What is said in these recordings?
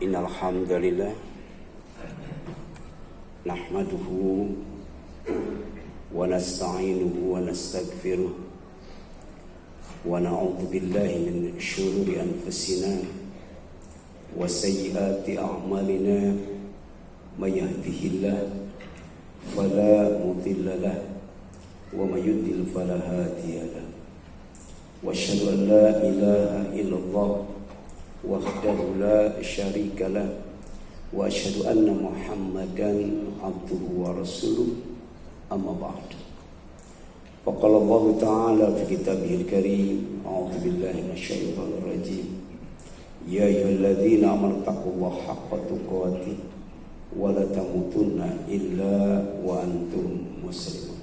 Innal hamdalillah nahmaduhu wa nasta'inuhu wa nastaghfiruh wa na'udzu billahi min shururi anfusina wa sayyiati a'malina may yahdihillahu fala mudilla lahu wa may yudlil fala hadiya lahu wa asyhadu an la ilaha illallah wahdahu la syarika lah wa asyhadu anna Muhammadan abduhu wa rasuluh amma ba'd. Faqala Allah Ta'ala fi kitabihil karim, a'udzu billahi minasyaitonir rajim. Ya ayyuhalladzina amanu taqullaha haqqa tuqatih wa la tamutunna illa wa antum muslimun.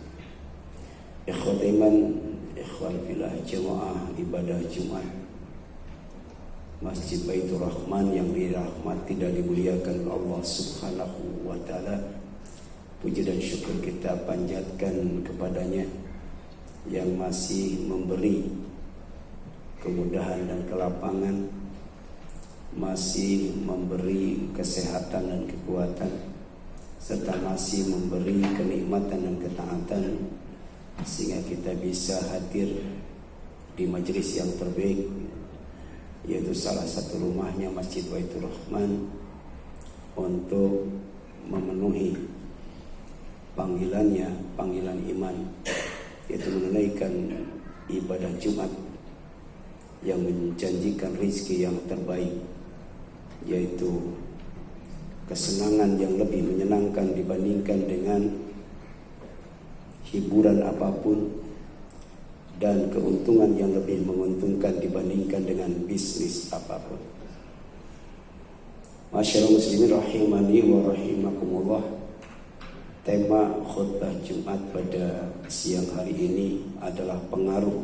Ikhwat iman, ikhwan fillah, jamaah ibadah Jumat Masjid Baitur Rahman yang dirahmati dan dimuliakan Allah Subhanahu wa Ta'ala. Puji dan syukur kita panjatkan kepadanya yang masih memberi kemudahan dan kelapangan, masih memberi kesehatan dan kekuatan, serta masih memberi kenikmatan dan ketaatan sehingga kita bisa hadir di majelis yang terbaik, yaitu salah satu rumahnya Masjid Baitur Rahman, untuk memenuhi panggilannya, panggilan iman, yaitu menunaikan ibadah Jumat yang menjanjikan rizki yang terbaik, yaitu kesenangan yang lebih menyenangkan dibandingkan dengan hiburan apapun, dan keuntungan yang lebih menguntungkan dibandingkan dengan bisnis apapun. Masyaallah muslimin rahimani wa rahimakumullah. Tema khutbah Jumat pada siang hari ini adalah pengaruh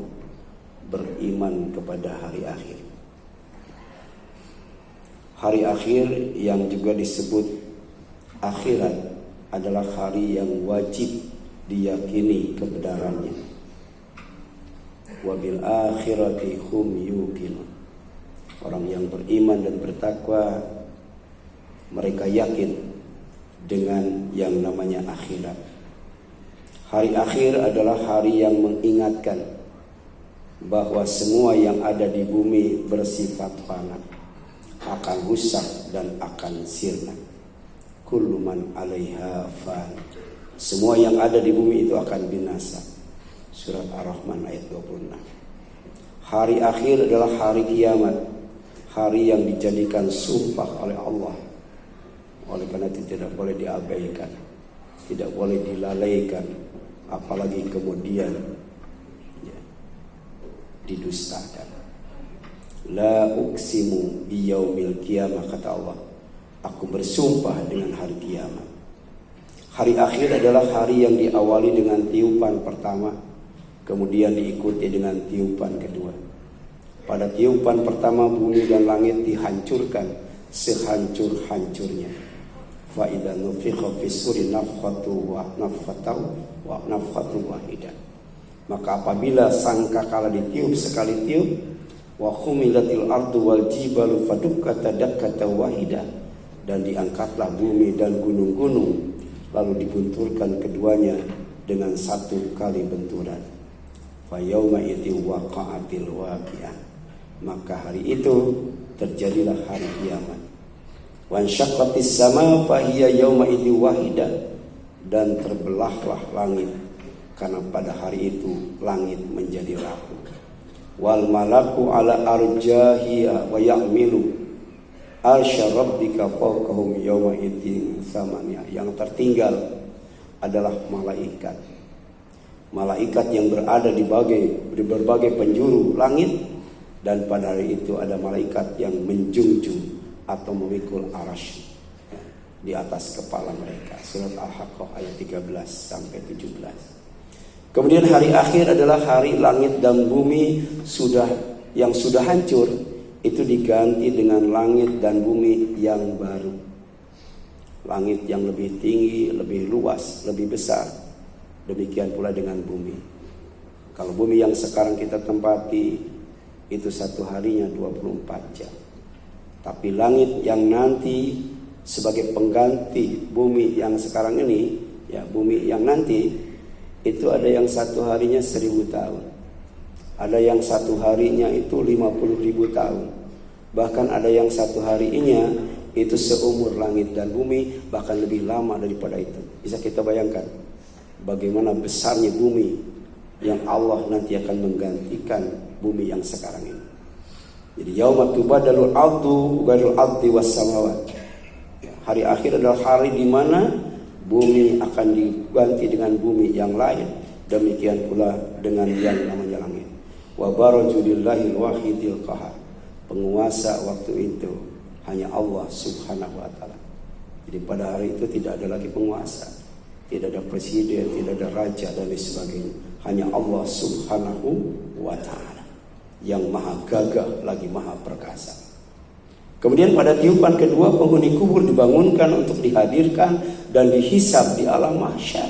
beriman kepada hari akhir. Hari akhir yang juga disebut akhirat adalah hari yang wajib diyakini kebenarannya. Wabil akhirati hum yuqinun. Orang yang beriman dan bertakwa, mereka yakin dengan yang namanya akhirat. Hari akhir adalah hari yang mengingatkan bahwa semua yang ada di bumi bersifat fana, akan rusak dan akan sirna. Kullu man 'alaiha fan. Semua yang ada di bumi itu akan binasa. Surat Ar-Rahman ayat 26. Hari akhir adalah hari kiamat, hari yang dijadikan sumpah oleh Allah. Oleh karena itu tidak boleh diabaikan, tidak boleh dilalaikan, apalagi kemudian didustakan. La uqsimu biyaumil qiyamah, kata Allah, aku bersumpah dengan hari kiamat. Hari akhir adalah hari yang diawali dengan tiupan pertama, kemudian diikuti dengan tiupan kedua. Pada tiupan pertama bumi dan langit dihancurkan sehancur-hancurnya. Fa idza nufikha fis-suri nafkhatu wa nafkhatu wahidah. Maka apabila sangkakala ditiup sekali tiup, wa khumilatil ardu wal jibalu fadukkata dakkata wahidah, dan diangkatlah bumi dan gunung-gunung, lalu dibunturkan keduanya dengan satu kali benturan. Fa yauma idzi waqa'atil waqi'ah. Maka hari itu terjadilah hari kiamat. Wa ansyaqqatis sama fa hiya yauma idzi wahidah. Dan terbelahlah langit, karena pada hari itu langit menjadi rapuh. Wal malaku ala arjahiha wa ya'milu arsya rabbika fawqahum yauma idzin samaniya. Yang tertinggal adalah malaikat. Malaikat yang berada di berbagai penjuru langit, dan pada hari itu ada malaikat yang menjunjung atau memikul arasy di atas kepala mereka. Surat Al-Haqqah ayat 13 sampai 17. Kemudian hari akhir adalah hari langit dan bumi yang sudah hancur itu diganti dengan langit dan bumi yang baru. Langit yang lebih tinggi, lebih luas, lebih besar. Demikian pula dengan bumi. Kalau bumi yang sekarang kita tempati itu satu harinya 24 jam. Tapi langit yang nanti sebagai pengganti bumi yang sekarang ini, ya bumi yang nanti itu ada yang satu harinya 1000 tahun. Ada yang satu harinya itu 50.000 tahun. Bahkan ada yang satu harinya itu seumur langit dan bumi, bahkan lebih lama daripada itu. Bisa kita bayangkan bagaimana besarnya bumi yang Allah nanti akan menggantikan bumi yang sekarang ini. Jadi yauma tubadalul ardu ghairul ardi was samawat. Hari akhir adalah hari di mana bumi akan diganti dengan bumi yang lain. Demikian pula dengan yang namanya langit. Wa baraju lillahil wahidil qahar. Penguasa waktu itu hanya Allah Subhanahu wa taala. Jadi pada hari itu tidak ada lagi penguasa, tidak ada presiden, tidak ada raja dan lain sebagainya. Hanya Allah Subhanahu wa taala yang maha gagah lagi maha perkasa. Kemudian pada tiupan kedua penghuni kubur dibangunkan untuk dihadirkan dan dihisab di alam mahsyar.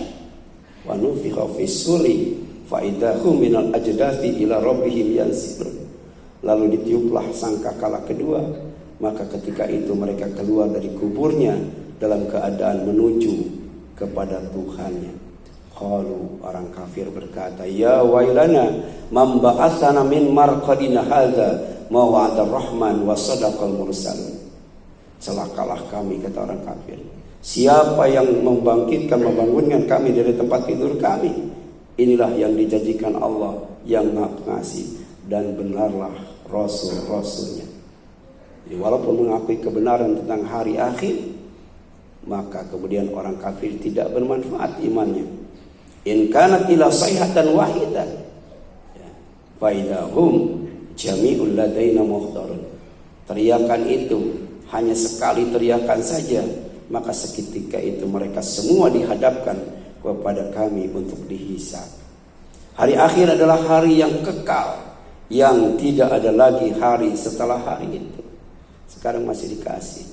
Wa nufikha fis suri fa idahum minal ajdathi ila rabbihim yansilun. Lalu ditiuplah sangkakala kedua, maka ketika itu mereka keluar dari kuburnya dalam keadaan menuju kepada Tuhannya. Qalu, orang kafir berkata, ya wailana man ba'atsana min marqadina hadza ma wa'ada ar-rahman wa sadaqal mursalun. Celakalah kami, kata orang kafir. Siapa yang membangunkan kami dari tempat tidur kami? Inilah yang dijanjikan Allah yang Maha Pengasih, dan benarlah rasul-rasulnya. Jadi walaupun mengakui kebenaran tentang hari akhir, maka kemudian orang kafir tidak bermanfaat imannya. In kanat ila sayhatan wahidan fa idahum jami'ul ladaina muhdarun. Teriakan itu hanya sekali teriakan saja, maka seketika itu mereka semua dihadapkan kepada kami untuk dihisab. Hari akhir adalah hari yang kekal, yang tidak ada lagi hari setelah hari itu. Sekarang masih dikasih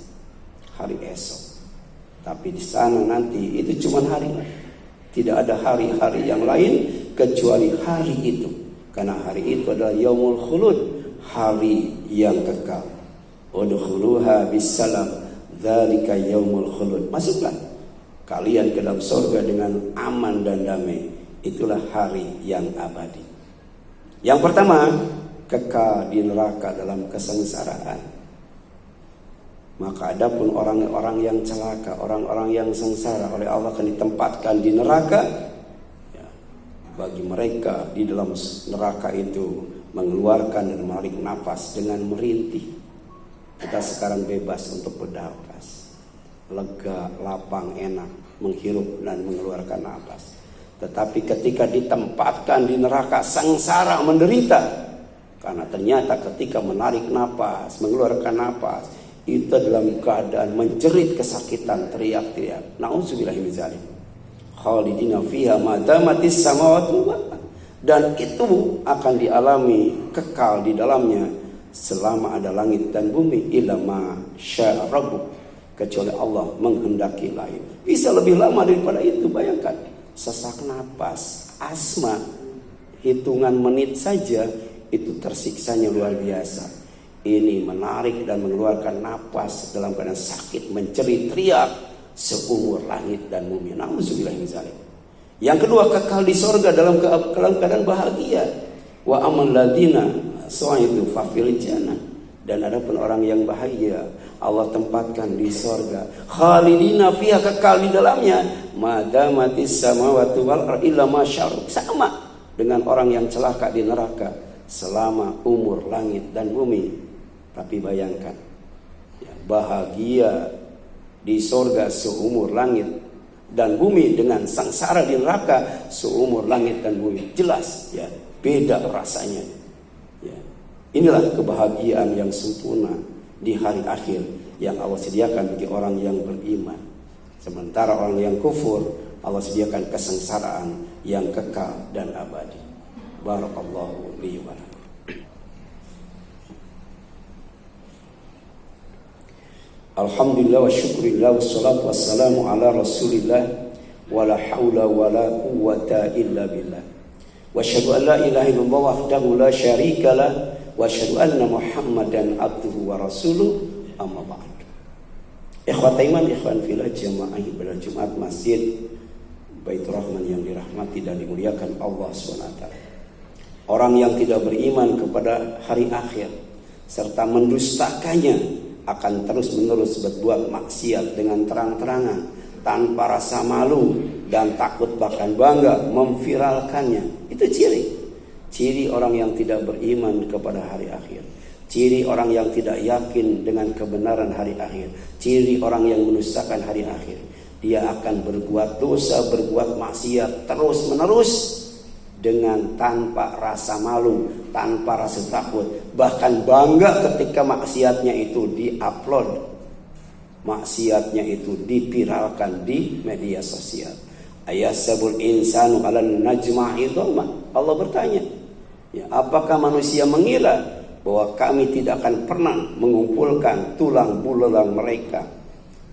hari esok, tapi di sana nanti itu cuma hari. Tidak ada hari-hari yang lain kecuali hari itu. Karena hari itu adalah yaumul khulud, hari yang kekal. Udkhuluha bisalam, dzalika yaumul khulud. Masuklah kalian ke dalam surga dengan aman dan damai. Itulah hari yang abadi. Yang pertama, kekal di neraka dalam kesengsaraan. Maka adapun orang-orang yang celaka, orang-orang yang sengsara oleh Allah akan ditempatkan di neraka. Ya, bagi mereka di dalam neraka itu mengeluarkan dan menarik nafas dengan merintih. Kita sekarang bebas untuk bernafas, lega, lapang, enak, menghirup dan mengeluarkan nafas. Tetapi ketika ditempatkan di neraka, sengsara, menderita. Karena ternyata ketika menarik nafas, mengeluarkan nafas, itu dalam keadaan menjerit kesakitan, teriak-teriak. Nauzubillahi min dzalik. Khalidina fiha ma damatis samawati wal ardh. Dan itu akan dialami kekal di dalamnya selama ada langit dan bumi, illa ma syaa rabbuk, kecuali Allah menghendaki lain. Bisa lebih lama daripada itu, bayangkan. Sesak napas, asma, hitungan menit saja itu tersiksanya luar biasa. Ini menarik dan mengeluarkan napas dalam keadaan sakit, menjerit, teriak seumur langit dan bumi. Nauzubillahi min dzalik. Yang kedua, kekal di sorga dalam keadaan bahagia. Wa amal ladina sa'idu fa fil jannah. Dan adapun orang yang bahagia, Allah tempatkan di sorga. Khalidina fiha, kekal di dalamnya. Madamatis samawati wal ardh illa ma sya'u. Sama dengan orang yang celaka di neraka selama umur langit dan bumi. Tapi bayangkan, ya, bahagia di sorga seumur langit dan bumi dengan sengsara di neraka seumur langit dan bumi. Jelas, ya, beda rasanya. Ya. Inilah kebahagiaan yang sempurna di hari akhir yang Allah sediakan bagi orang yang beriman. Sementara orang yang kufur, Allah sediakan kesengsaraan yang kekal dan abadi. Barakallahu li wa lakum. Alhamdulillah wa syukurillah wassalatu wassalamu ala rasulillah wa la hawla wa la quwwata illa billah. Wa asyhadu an la ilaha illallah wahdahu la syarika lah wa asyhadu anna Muhammadan abduhu wa rasuluh. amma ba'd. Ikhwat iman, ikhwan fillah, jamaah ibadah Jumat Masjid Baitur Rahman yang dirahmati dan dimuliakan Allah SWT. Orang yang tidak beriman kepada hari akhir serta mendustakannya akan terus-menerus berbuat maksiat dengan terang-terangan tanpa rasa malu dan takut, bahkan bangga memviralkannya. Itu ciri orang yang tidak beriman kepada hari akhir. Ciri orang yang tidak yakin dengan kebenaran hari akhir. Ciri orang yang mendustakan hari akhir. Dia akan berbuat dosa, berbuat maksiat terus menerus dengan tanpa rasa malu, tanpa rasa takut, bahkan bangga ketika maksiatnya itu diupload, maksiatnya itu dipiralkan di media sosial. Ayasabul insanu 'alan najma'i dhamma. Allah bertanya, ya, apakah manusia mengira bahwa kami tidak akan pernah mengumpulkan tulang belulang mereka?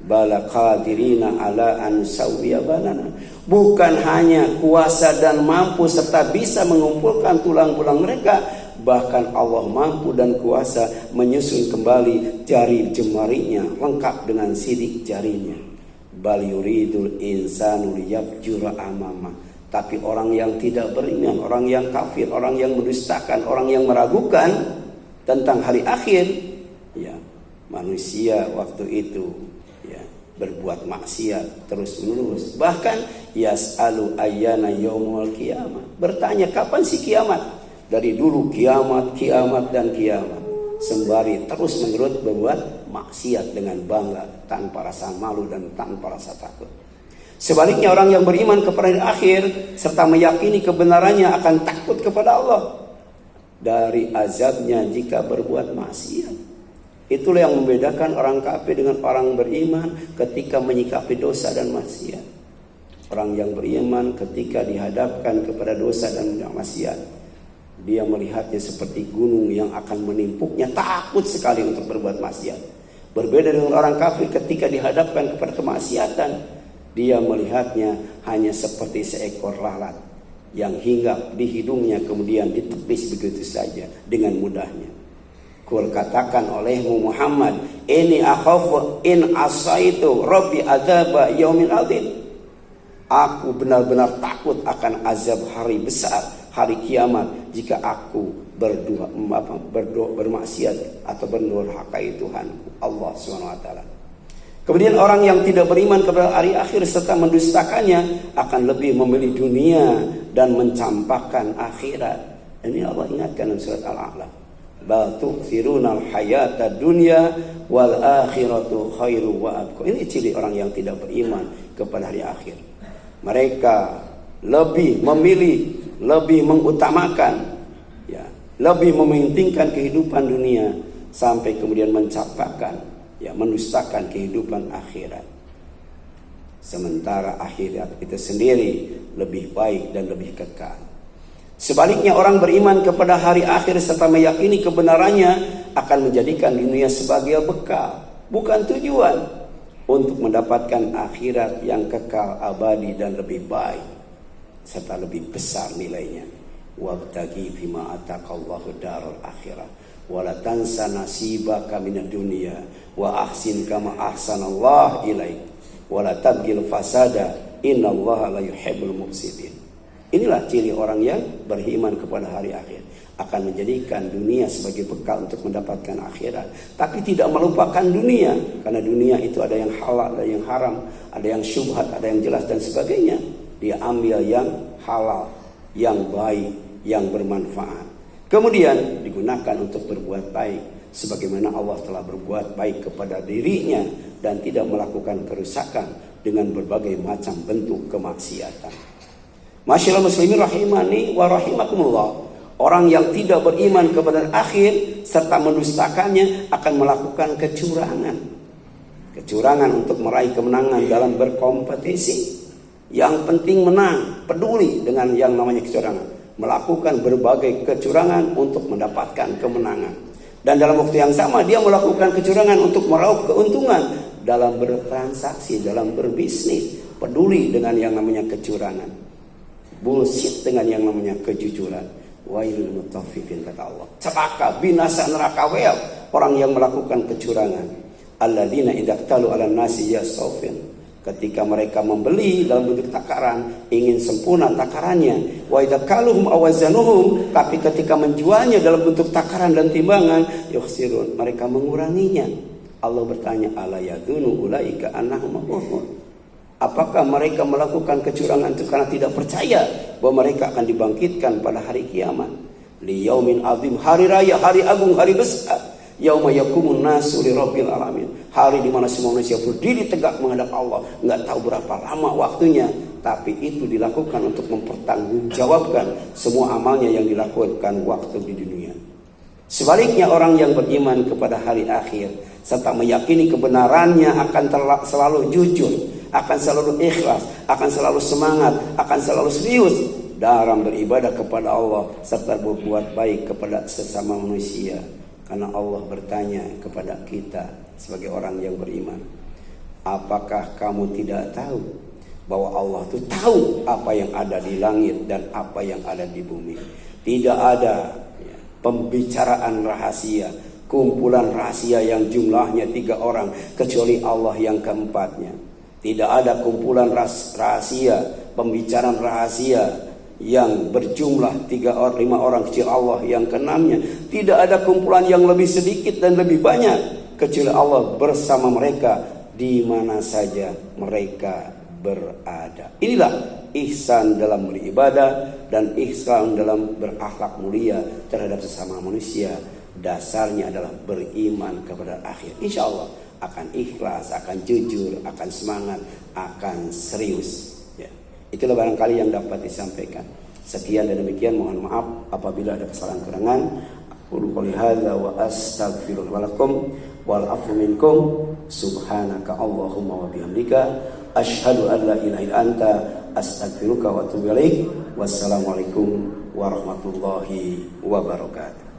Bala qadirina ala an sawiya banana. Bukan hanya kuasa dan mampu serta bisa mengumpulkan tulang belulang mereka, bahkan Allah mampu dan kuasa menyusun kembali jari jemarinya lengkap dengan sidik jarinya. Bal yuridul insanu liyafjura amama. Tapi orang yang tidak beriman, orang yang kafir, orang yang mendustakan, orang yang meragukan tentang hari akhir, ya, manusia waktu itu berbuat maksiat terus menerus. Bahkan yas'alu ayyana yaumul qiyamah. Bertanya kapan sih kiamat? Dari dulu kiamat dan kiamat. Sembari terus menerus berbuat maksiat dengan bangga tanpa rasa malu dan tanpa rasa takut. Sebaliknya orang yang beriman kepada hari akhir serta meyakini kebenarannya akan takut kepada Allah dari azabnya jika berbuat maksiat. Itulah yang membedakan orang kafir dengan orang beriman ketika menyikapi dosa dan maksiat. Orang yang beriman ketika dihadapkan kepada dosa dan maksiat, dia melihatnya seperti gunung yang akan menimpuknya, takut sekali untuk berbuat maksiat. Berbeda dengan orang kafir ketika dihadapkan kepada kemaksiatan, dia melihatnya hanya seperti seekor lalat yang hinggap di hidungnya kemudian ditepis begitu saja dengan mudahnya. Kul katakan olehmu Muhammad, ini akhafu in asaitu rabbi adzaba yaumin adzim. Aku benar-benar takut akan azab hari besar, hari kiamat, jika aku bermaksiat atau berdurhakai Tuhan Allah SWT. Kemudian orang yang tidak beriman kepada hari akhir serta mendustakannya akan lebih memilih dunia dan mencampakkan akhirat. Ini Allah ingatkan dalam surat Al-A'la. Bal tu'thirunal hayata dunya wal akhiratu khairu wa abqa. Ini ciri orang yang tidak beriman kepada hari akhir. Mereka lebih memilih, lebih mengutamakan, ya, lebih mementingkan kehidupan dunia sampai kemudian mencampakkan, ya, mendustakan kehidupan akhirat. Sementara akhirat itu sendiri lebih baik dan lebih kekal. Sebaliknya orang beriman kepada hari akhir serta meyakini kebenarannya akan menjadikan dunia sebagai bekal, bukan tujuan, untuk mendapatkan akhirat yang kekal, abadi dan lebih baik serta lebih besar nilainya. Wabtaghi fima ataqallahu darul akhirah wala tansa nasibaka minad dunya wa ahsin kama ahsanallahu ilaik wala tabghil fasada innallaha la yuhibbul mufsidin. Inilah ciri orang yang beriman kepada hari akhir. Akan menjadikan dunia sebagai bekal untuk mendapatkan akhirat. Tapi tidak melupakan dunia. Karena dunia itu ada yang halal, ada yang haram, ada yang syubhat, ada yang jelas dan sebagainya. Dia ambil yang halal, yang baik, yang bermanfaat. Kemudian digunakan untuk berbuat baik. Sebagaimana Allah telah berbuat baik kepada dirinya. Dan tidak melakukan kerusakan dengan berbagai macam bentuk kemaksiatan. Masyaallah muslimin rahimani wa rahimakumullah. Orang yang tidak beriman kepada akhir serta mendustakannya akan melakukan kecurangan. Kecurangan untuk meraih kemenangan dalam berkompetisi. Yang penting menang, peduli dengan yang namanya kecurangan. Melakukan berbagai kecurangan untuk mendapatkan kemenangan. Dan dalam waktu yang sama dia melakukan kecurangan untuk meraup keuntungan dalam bertransaksi, dalam berbisnis. Peduli dengan yang namanya kecurangan. Bullshit dengan yang namanya kejujuran. Wailul mutaffifin kata Allah. Celaka, binasa, neraka, wel orang yang melakukan kecurangan. alladzina idza qtalu 'alan nasi yasawfun. Ketika mereka membeli dalam bentuk takaran, ingin sempurna takarannya. Wa idza kaluhum awazanuhum, tapi ketika menjualnya dalam bentuk takaran dan timbangan, yukhsirun, mereka menguranginya. Allah bertanya, ala yadunu ulaika annahum mab'utsun. Apakah mereka melakukan kecurangan itu karena tidak percaya bahwa mereka akan dibangkitkan pada hari kiamat? Li yaumin azim, hari raya, hari agung, hari besar. Yauma yakumun nasu li rabbil alamin. Hari di mana semua manusia berdiri tegak menghadap Allah. Enggak tahu berapa lama waktunya, tapi itu dilakukan untuk mempertanggungjawabkan semua amalnya yang dilakukan waktu di dunia. Sebaliknya orang yang beriman kepada hari akhir serta meyakini kebenarannya akan selalu jujur, akan selalu ikhlas, akan selalu semangat, akan selalu serius dalam beribadah kepada Allah serta berbuat baik kepada sesama manusia. Karena Allah bertanya kepada kita sebagai orang yang beriman, apakah kamu tidak tahu bahwa Allah itu tahu apa yang ada di langit dan apa yang ada di bumi? Tidak ada pembicaraan rahasia, kumpulan rahasia yang jumlahnya 3 orang kecuali Allah yang keempatnya. Tidak ada kumpulan rahasia, pembicaraan rahasia yang berjumlah 5 orang kecil Allah yang keenamnya. Tidak ada kumpulan yang lebih sedikit dan lebih banyak kecuali Allah bersama mereka di mana saja mereka berada. Inilah ihsan dalam beribadah dan ihsan dalam berakhlak mulia terhadap sesama manusia. Dasarnya adalah beriman kepada akhir. Insya Allah akan ikhlas, akan jujur, akan semangat, akan serius. Itulah barangkali yang dapat disampaikan. Sekian dan demikian, mohon maaf apabila ada kesalahan kurangan. Qul qouli hadza wa astaghfirullah lakum wal afu minkum. Subhanaka Allahumma wa bihamdika asyhadu an la ilaha illa anta astaghfiruka wa atubu ilaik. Wassalamualaikum warahmatullahi wabarakatuh.